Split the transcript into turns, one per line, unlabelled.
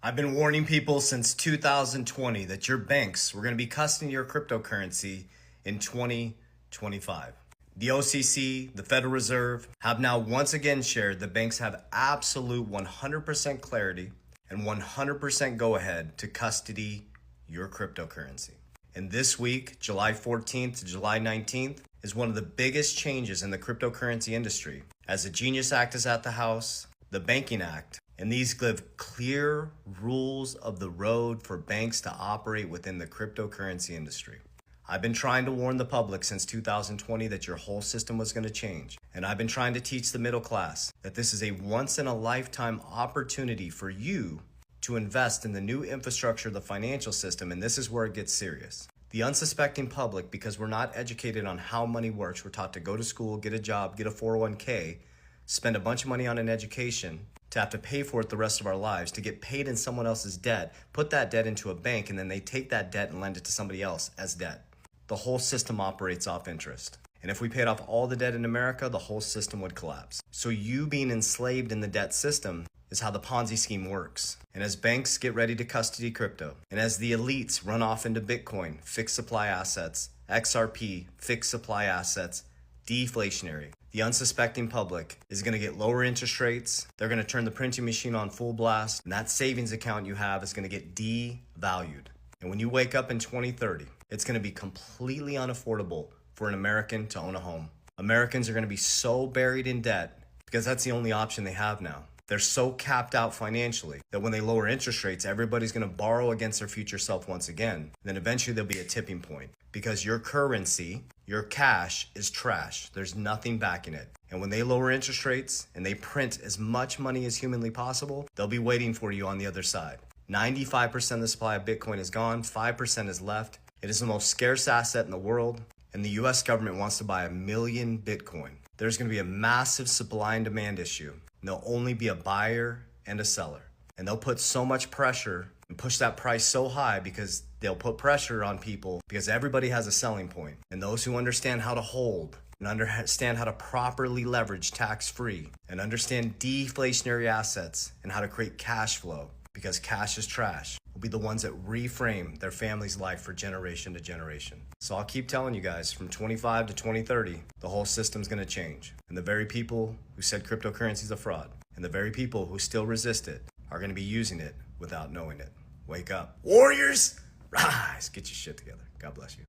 I've been warning people since 2020 that your banks were going to be custodying your cryptocurrency in 2025. The OCC, the Federal Reserve, have now once again shared that banks have absolute 100% clarity and 100% go ahead to custody your cryptocurrency. And this week, July 14th to July 19th, is one of the biggest changes in the cryptocurrency industry, as the Genius Act is at the House, the Banking Act, and these give clear rules of the road for banks to operate within the cryptocurrency industry. I've been trying to warn the public since 2020 that your whole system was going to change. And I've been trying to teach the middle class that this is a once-in-a-lifetime opportunity for you to invest in the new infrastructure of the financial system, and this is where it gets serious. The unsuspecting public, because we're not educated on how money works, we're taught to go to school, get a job, get a 401k, spend a bunch of money on an education, to have to pay for it the rest of our lives, to get paid in someone else's debt, put that debt into a bank, and then they take that debt and lend it to somebody else as debt. The whole system operates off interest. And if we paid off all the debt in America, the whole system would collapse. So you being enslaved in the debt system is how the Ponzi scheme works. And as banks get ready to custody crypto, and as the elites run off into Bitcoin, fixed supply assets, XRP, fixed supply assets, deflationary, the unsuspecting public is going to get lower interest rates. They're going to turn the printing machine on full blast, and that savings account you have is going to get devalued. And when you wake up in 2030, it's going to be completely unaffordable for an American to own a home. Americans are going to be so buried in debt because that's the only option they have now. They're so capped out financially that when they lower interest rates, everybody's going to borrow against their future self once again. Then eventually there'll be a tipping point because your currency, your cash, is trash. There's nothing backing it. And when they lower interest rates and they print as much money as humanly possible, they'll be waiting for you on the other side. 95% of the supply of Bitcoin is gone, 5% is left. It is the most scarce asset in the world, and the US government wants to buy 1 million Bitcoin. There's going to be a massive supply and demand issue, and there'll only be a buyer and a seller. And they'll put so much pressure and push that price so high because they'll put pressure on people because everybody has a selling point. And those who understand how to hold and understand how to properly leverage tax-free and understand deflationary assets and how to create cash flow, because cash is trash, will be the ones that reframe their family's life for generation to generation. So I'll keep telling you guys, from 25 to 2030, the whole system's gonna change. And the very people who said cryptocurrency is a fraud, and the very people who still resist it, are gonna be using it without knowing it. Wake up. Warriors, rise, get your shit together. God bless you.